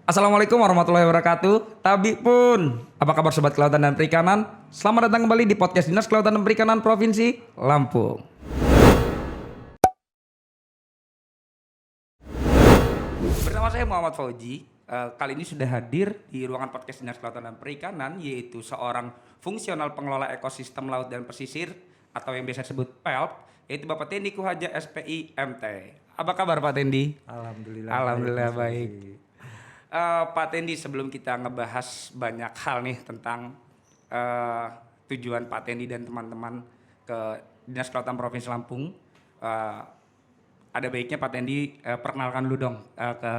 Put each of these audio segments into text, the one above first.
Assalamualaikum warahmatullahi wabarakatuh. Tabi pun, apa kabar sobat kelautan dan perikanan? Selamat datang kembali di podcast Dinas Kelautan dan Perikanan Provinsi Lampung. Bersama saya Muhammad Fauji. Kali ini sudah hadir di ruangan podcast Dinas Kelautan dan Perikanan, yaitu seorang fungsional pengelola ekosistem laut dan pesisir atau yang biasa disebut PELP, yaitu Bapak Tendi Kuhaja SPI MT. Apa kabar Pak Tendi? Alhamdulillah Baik. Pak Tendi, sebelum kita ngebahas banyak hal nih tentang tujuan Pak Tendi dan teman-teman ke Dinas Kelautan Provinsi Lampung, ada baiknya Pak Tendi perkenalkan dulu dong ke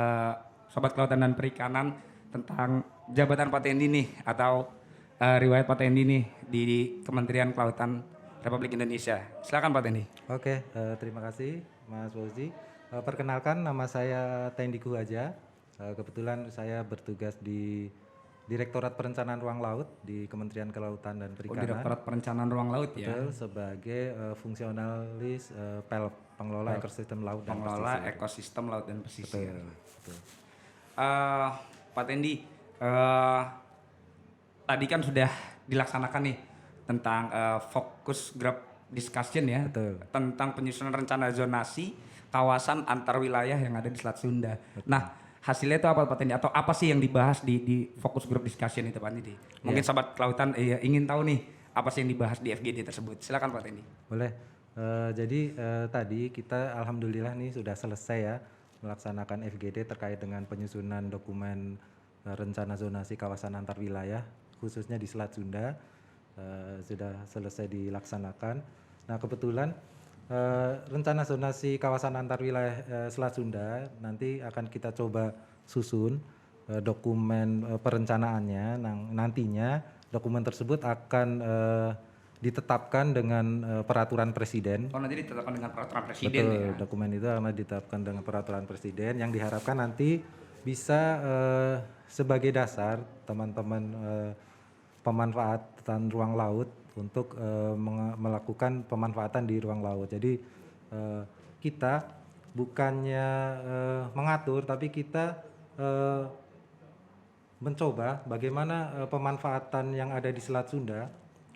Sobat Kelautan dan Perikanan tentang jabatan Pak Tendi nih atau riwayat Pak Tendi nih di Kementerian Kelautan Republik Indonesia. Silakan Pak Tendi. Oke, terima kasih Mas Fauzi. Perkenalkan, nama saya Tendi Kuhaja. Kebetulan saya bertugas di Direktorat Perencanaan Ruang Laut di Kementerian Kelautan dan Perikanan. Direktorat Perencanaan Ruang Laut ya. Betul, sebagai fungsionalis PELP, pengelola ekosistem laut dan Pengelola pesisir. ekosistem laut dan pesisir. Betul. Pak Tendi, tadi kan sudah dilaksanakan nih tentang fokus group discussion ya, Betul. tentang penyusunan rencana zonasi kawasan antar wilayah yang ada di Selat Sunda. Betul. Nah, hasilnya itu apa Pak Tendi? Atau apa sih yang dibahas di fokus group discussion itu Pak Tendi? Mungkin sahabat kelautan ingin tahu nih apa sih yang dibahas di FGD tersebut. Silakan Pak Tendi. Boleh. Jadi tadi kita alhamdulillah nih sudah selesai ya melaksanakan FGD terkait dengan penyusunan dokumen rencana zonasi kawasan antar wilayah khususnya di Selat Sunda. Sudah selesai dilaksanakan. Nah kebetulan rencana zonasi kawasan antar wilayah Selat Sunda nanti akan kita coba susun dokumen perencanaannya. Nantinya dokumen tersebut akan ditetapkan dengan peraturan presiden. Oh, nanti ditetapkan dengan peraturan presiden. Betul, ya. dokumen itu akan ditetapkan dengan peraturan presiden yang diharapkan nanti bisa sebagai dasar teman-teman pemanfaatan ruang laut untuk melakukan pemanfaatan di ruang laut. Jadi kita bukannya mengatur, tapi kita mencoba bagaimana pemanfaatan yang ada di Selat Sunda.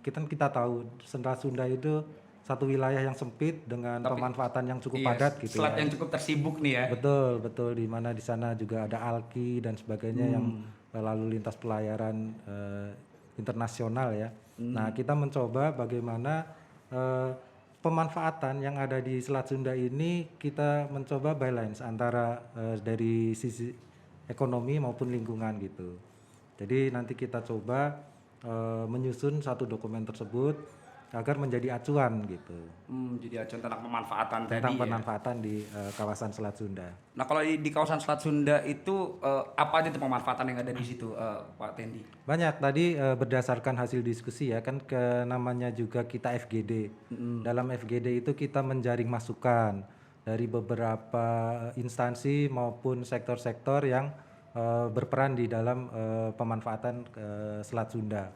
Kita tahu Selat Sunda itu satu wilayah yang sempit dengan pemanfaatan yang cukup padat gitu. Selat yang cukup tersibuk nih ya. Betul, di mana di sana juga ada alki dan sebagainya yang lalu lintas pelayaran internasional ya. Nah, kita mencoba bagaimana pemanfaatan yang ada di Selat Sunda ini kita mencoba balance antara dari sisi ekonomi maupun lingkungan gitu. Jadi nanti kita coba menyusun satu dokumen tersebut agar menjadi acuan gitu. Jadi acuan tentang pemanfaatan tentang tadi pemanfaatan di kawasan Selat Sunda. Nah, kalau di kawasan Selat Sunda itu apa aja tuh pemanfaatan yang ada di situ, Pak Tendi? Banyak tadi berdasarkan hasil diskusi ya kan namanya juga kita FGD. Dalam FGD itu kita menjaring masukan dari beberapa instansi maupun sektor-sektor yang berperan di dalam pemanfaatan Selat Sunda.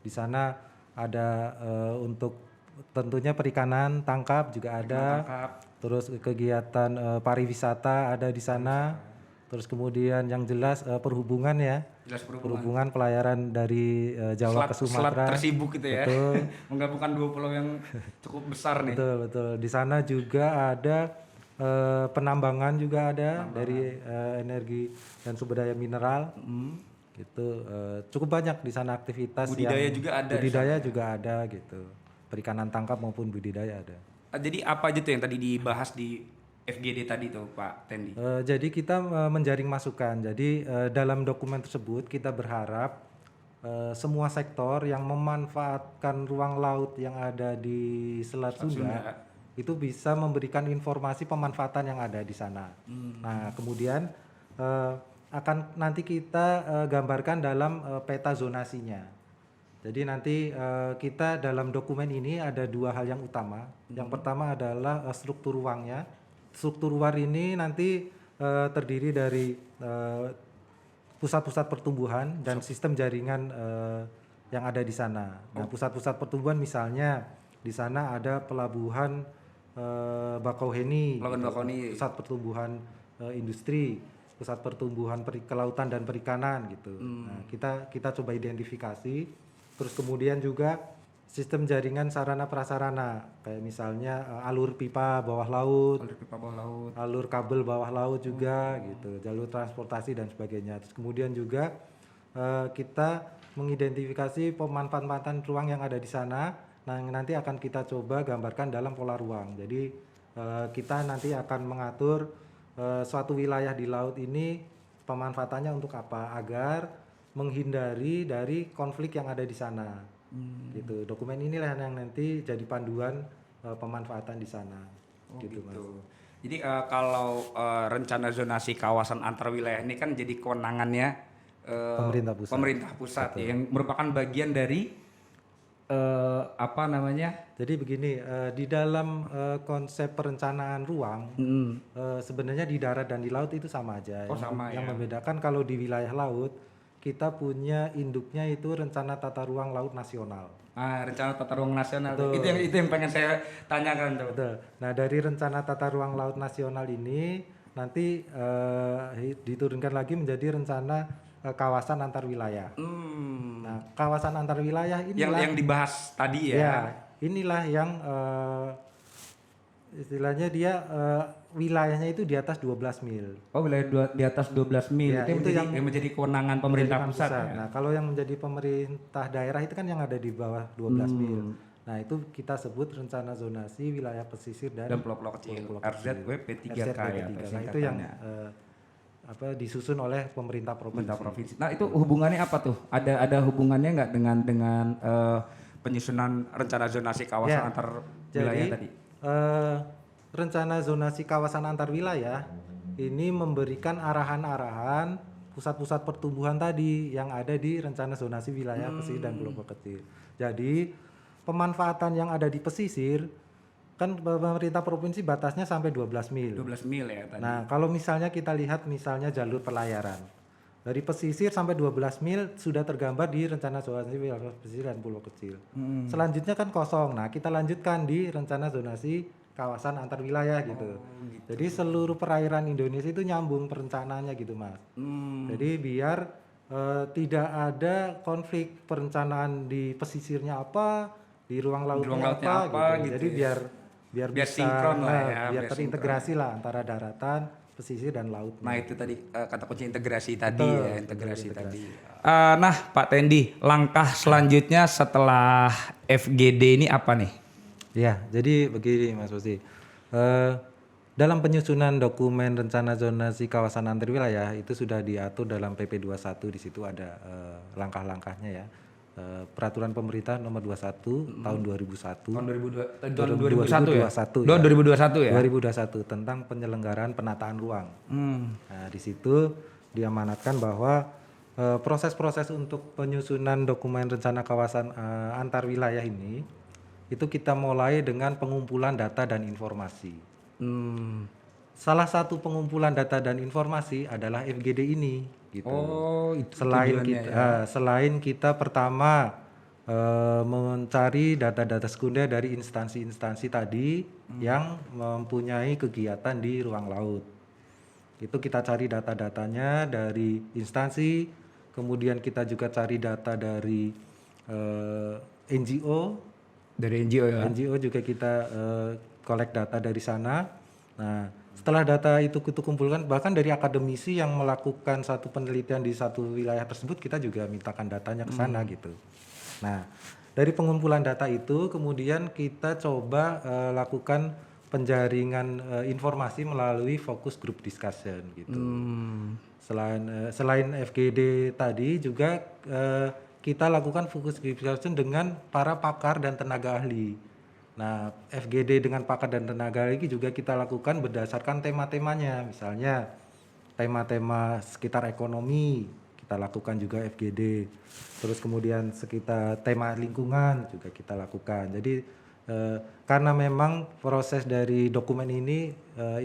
Di sana ada untuk tentunya perikanan tangkap juga ada. Terus kegiatan pariwisata ada di sana. Terus kemudian yang jelas perhubungan ya. Perhubungan pelayaran dari Jawa ke Sumatera. Selat tersibuk gitu ya. Betul. Menggabungkan dua pulau yang cukup besar nih. Betul. Di sana juga ada penambangan juga ada dari energi dan sumber daya mineral. Gitu. Cukup banyak di sana aktivitas Budidaya yang juga ada. Budidaya juga ada gitu. Perikanan tangkap maupun budidaya ada. Jadi apa aja tuh yang tadi dibahas di FGD tadi tuh Pak Tendi? Jadi kita menjaring masukan. Jadi dalam dokumen tersebut kita berharap semua sektor yang memanfaatkan ruang laut yang ada di Selat Sunda itu bisa memberikan informasi pemanfaatan yang ada di sana. Nah kemudian akan nanti kita gambarkan dalam peta zonasinya. Jadi nanti kita dalam dokumen ini ada dua hal yang utama. Yang pertama adalah struktur ruangnya. Struktur ruang ini nanti terdiri dari pusat-pusat pertumbuhan dan sistem jaringan yang ada di sana. Nah, pusat-pusat pertumbuhan misalnya di sana ada pelabuhan Bakauheni, Pelabuhan Bakauheni. pusat pertumbuhan industri. pusat pertumbuhan kelautan dan perikanan gitu. Nah, kita coba identifikasi, terus kemudian juga sistem jaringan sarana prasarana kayak misalnya alur pipa bawah laut, Alur pipa bawah laut. alur kabel bawah laut juga gitu, jalur transportasi dan sebagainya. Terus kemudian juga kita mengidentifikasi pemanfaatan ruang yang ada di sana. Nah, nanti akan kita coba gambarkan dalam pola ruang. Jadi kita nanti akan mengatur suatu wilayah di laut ini pemanfaatannya untuk apa agar menghindari dari konflik yang ada di sana. Gitu. Dokumen inilah yang nanti jadi panduan pemanfaatan di sana. Gitu, Mas. Jadi kalau rencana zonasi kawasan antar wilayah ini kan jadi kewenangannya Pemerintah pusat. ya, yang merupakan bagian dari apa namanya? Jadi begini, di dalam konsep perencanaan ruang, sebenarnya di darat dan di laut itu sama aja. Yang membedakan kalau di wilayah laut, kita punya induknya itu Rencana Tata Ruang Laut Nasional. Rencana Tata Ruang Nasional. Itu yang pengen saya tanyakan tuh. Betul. Nah, dari Rencana Tata Ruang Laut Nasional ini nanti diturunkan lagi menjadi rencana kawasan antar wilayah. Nah, kawasan antar wilayah inilah yang dibahas tadi ya. Ya, inilah yang istilahnya dia wilayahnya itu di atas 12 mil. Oh, wilayah di atas 12 mil. Ya, itu yang menjadi kewenangan pemerintah pusat. Ya? Nah, kalau yang menjadi pemerintah daerah itu kan yang ada di bawah 12 mil. Nah, itu kita sebut rencana zonasi wilayah pesisir dan pulau-pulau kecil. RZWP 3K ya. Nah, itu yang disusun oleh pemerintah provinsi. Nah, itu hubungannya apa tuh? Ada hubungannya nggak dengan penyusunan rencana zonasi kawasan antar wilayah tadi? Rencana zonasi kawasan antar wilayah ini memberikan arahan-arahan pusat-pusat pertumbuhan tadi yang ada di rencana zonasi wilayah pesisir dan pulau kecil. Jadi pemanfaatan yang ada di pesisir kan pemerintah provinsi batasnya sampai 12 mil. 12 mil ya tadi. Nah, kalau misalnya kita lihat misalnya jalur pelayaran. Dari pesisir sampai 12 mil sudah tergambar di rencana zonasi wilayah pesisir dan pulau kecil. Selanjutnya kan kosong. Nah, kita lanjutkan di rencana zonasi kawasan antar wilayah gitu. Jadi seluruh perairan Indonesia itu nyambung perencanaannya gitu, Mas. Jadi biar tidak ada konflik perencanaan di pesisirnya apa, di ruang lautnya apa gitu. Jadi biar bisa sinkron lah ya, biar terintegrasi lah antara daratan, pesisir dan laut. Nah, itu tadi kata kunci integrasi tadi ya, integrasi tadi. Nah, Pak Tendi, langkah selanjutnya setelah FGD ini apa nih? Ya, jadi begini Mas Bosi. Dalam penyusunan dokumen rencana zonasi kawasan antar wilayah itu sudah diatur dalam PP 21, di situ ada langkah-langkahnya ya. Peraturan pemerintah nomor 21 tahun 2001. Tahun 2021 ya? 2021 tentang penyelenggaraan penataan ruang. Nah, di situ diamanatkan bahwa proses-proses untuk penyusunan dokumen rencana kawasan antar wilayah ini itu kita mulai dengan pengumpulan data dan informasi. Salah satu pengumpulan data dan informasi adalah FGD ini gitu. Oh, itu selain kita pertama mencari data-data sekunder dari instansi-instansi tadi yang mempunyai kegiatan di ruang laut. Itu kita cari data-datanya dari instansi, kemudian kita juga cari data dari NGO. Dari NGO ya? NGO juga kita collect data dari sana. Nah, setelah data itu kita kumpulkan, bahkan dari akademisi yang melakukan satu penelitian di satu wilayah tersebut, kita juga mintakan datanya ke sana gitu. Nah, dari pengumpulan data itu, kemudian kita coba lakukan penjaringan informasi melalui focus group discussion gitu. Selain FGD tadi juga kita lakukan focus group discussion dengan para pakar dan tenaga ahli. Nah, FGD dengan pakar dan tenaga ahli juga kita lakukan berdasarkan tema-temanya. Misalnya tema-tema sekitar ekonomi, kita lakukan juga FGD. Terus kemudian sekitar tema lingkungan juga kita lakukan. Jadi karena memang proses dari dokumen ini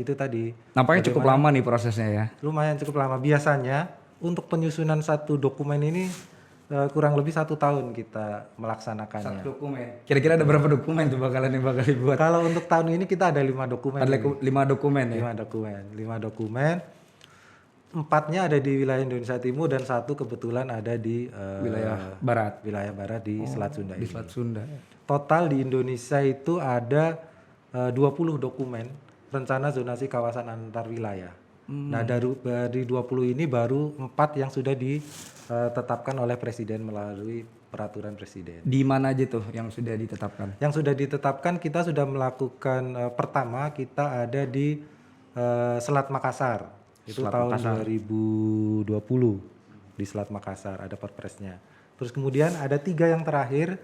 itu tadi. Nampaknya cukup lama nih prosesnya ya? Lumayan cukup lama. Biasanya untuk penyusunan satu dokumen ini kurang lebih 1 tahun kita melaksanakannya. 1 dokumen. Kira-kira ada berapa dokumen tuh bakal dibuat? Kalau untuk tahun ini kita ada 5 dokumen. Ada 5 dokumen ya? 5 dokumen. 4-nya ada di wilayah Indonesia Timur dan 1 kebetulan ada di Wilayah barat. wilayah barat di Selat Sunda Di ini. Selat Sunda. Total di Indonesia itu ada 20 dokumen rencana zonasi kawasan antar wilayah. Nah, dari 20 ini baru 4 yang sudah ditetapkan oleh Presiden melalui peraturan Presiden. Di mana aja tuh yang sudah ditetapkan? Yang sudah ditetapkan kita sudah melakukan pertama kita ada di Selat Makassar. Itu Selat tahun Makassar. 2020 di Selat Makassar ada perpresnya. Terus kemudian ada 3 yang terakhir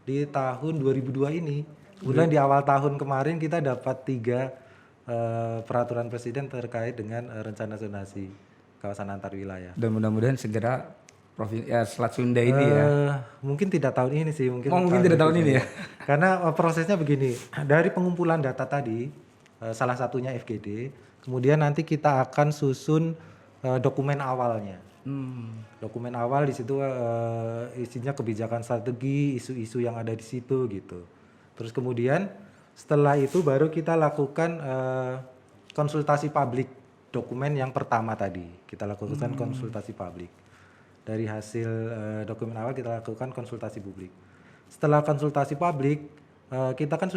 di tahun 2002 ini. Kemudian di awal tahun kemarin kita dapat 3 peraturan Presiden terkait dengan rencana zonasi kawasan antar wilayah. Dan mudah-mudahan segera Selat Sunda ini ya. Mungkin tidak tahun ini sih, mungkin Mungkin tidak tahun ini ya. Karena prosesnya begini, dari pengumpulan data tadi, salah satunya FGD, kemudian nanti kita akan susun dokumen awalnya. Dokumen awal di situ isinya kebijakan strategi, isu-isu yang ada di situ gitu. Terus kemudian setelah itu baru kita lakukan konsultasi publik dokumen yang pertama tadi. Kita lakukan konsultasi publik. Dari hasil dokumen awal kita lakukan konsultasi publik. Setelah konsultasi publik, kita kan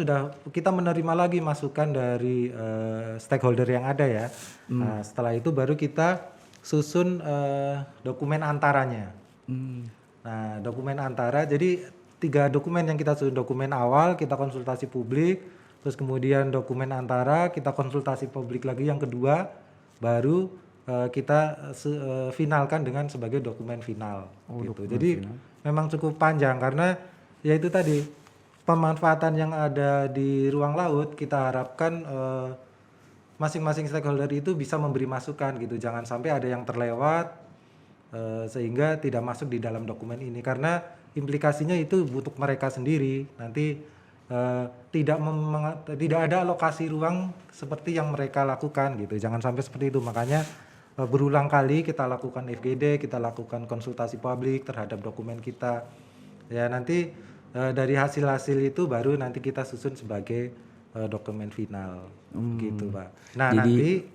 kita menerima lagi masukan dari stakeholder yang ada ya. Nah, setelah itu baru kita susun dokumen antaranya. Nah, dokumen antara, jadi 3 dokumen yang kita susun, dokumen awal kita konsultasi publik, terus kemudian dokumen antara kita konsultasi publik lagi yang kedua, baru kita finalkan dengan sebagai dokumen final gitu. Jadi memang cukup panjang karena ya itu tadi pemanfaatan yang ada di ruang laut kita harapkan masing-masing stakeholder itu bisa memberi masukan gitu. Jangan sampai ada yang terlewat sehingga tidak masuk di dalam dokumen ini karena implikasinya itu untuk mereka sendiri nanti tidak ada alokasi ruang seperti yang mereka lakukan gitu. Jangan sampai seperti itu. Makanya berulang kali kita lakukan FGD, kita lakukan konsultasi publik terhadap dokumen kita. Ya nanti dari hasil-hasil itu baru nanti kita susun sebagai dokumen final, gitu Pak. Nah nanti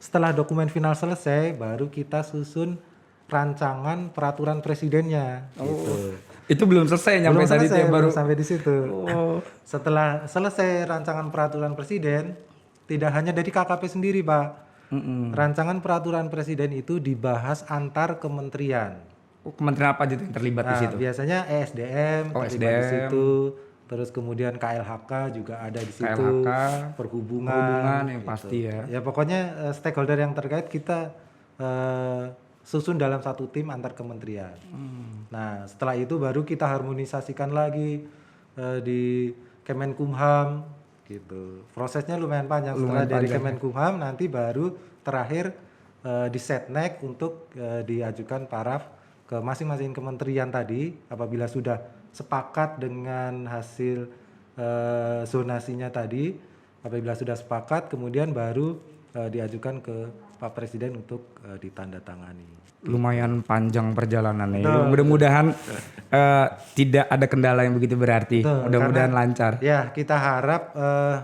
setelah dokumen final selesai, baru kita susun rancangan peraturan presidennya. Gitu. Itu belum selesai nyampe tadi tuh ya, baru sampai di situ. Setelah selesai rancangan peraturan presiden, tidak hanya dari KKP sendiri Pak. Rancangan peraturan presiden itu dibahas antar kementerian. Kementerian apa aja tuh yang terlibat di situ? Biasanya ESDM terlibat di situ, terus kemudian KLHK juga ada di situ, KLHK, perhubungan yang gitu. pasti ya. Ya pokoknya stakeholder yang terkait kita susun dalam satu tim antar kementerian. Nah setelah itu baru kita harmonisasikan lagi di Kemenkumham. Gitu. Prosesnya lumayan panjang. Setelah dari Kemenkumham nanti baru terakhir di Setnek untuk diajukan paraf ke masing-masing kementerian tadi. Apabila sudah sepakat dengan hasil zonasinya tadi, apabila sudah sepakat kemudian baru diajukan ke Pak Presiden untuk ditandatangani. Lumayan panjang perjalanannya. Mudah-mudahan tidak ada kendala yang begitu berarti. Mudah-mudahan lancar. Ya, kita harap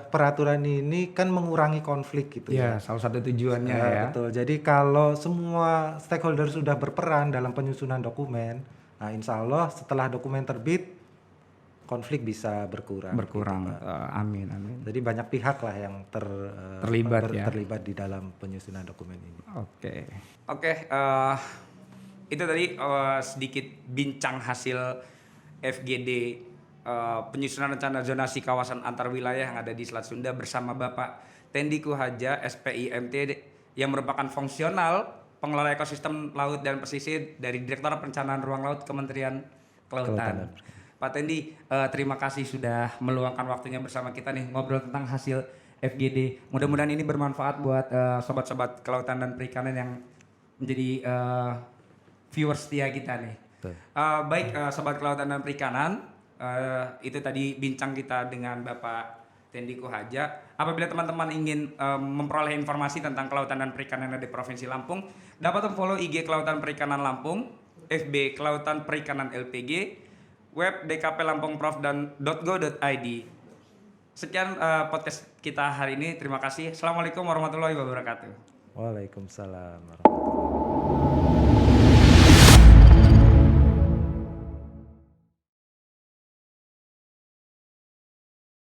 peraturan ini kan mengurangi konflik gitu ya. Salah satu tujuannya ya. Betul. Jadi kalau semua stakeholder sudah berperan dalam penyusunan dokumen, nah insya Allah setelah dokumen terbit konflik bisa berkurang. Gitu, amin. Jadi banyak pihak lah yang terlibat di dalam penyusunan dokumen ini. Oke, itu tadi sedikit bincang hasil FGD penyusunan rencana zonasi kawasan antar wilayah yang ada di Selat Sunda bersama Bapak Tendi Kuhaja SPIMT yang merupakan fungsional pengelola ekosistem laut dan pesisir dari Direktorat Perencanaan Ruang Laut Kementerian Kelautan. Pak Tendi, terima kasih sudah meluangkan waktunya bersama kita nih ngobrol tentang hasil FGD. Mudah-mudahan ini bermanfaat buat sobat-sobat kelautan dan perikanan yang menjadi viewers setia kita nih. Baik sobat kelautan dan perikanan, itu tadi bincang kita dengan Bapak Tendi Kuhaja. Apabila teman-teman ingin memperoleh informasi tentang kelautan dan perikanan di Provinsi Lampung, dapat follow IG Kelautan Perikanan Lampung, FB Kelautan Perikanan LPG, web dkplampungprof dan .go.id. Sekian podcast kita hari ini. Terima kasih. Assalamualaikum warahmatullahi wabarakatuh. Waalaikumsalam warahmatullahi wabarakatuh.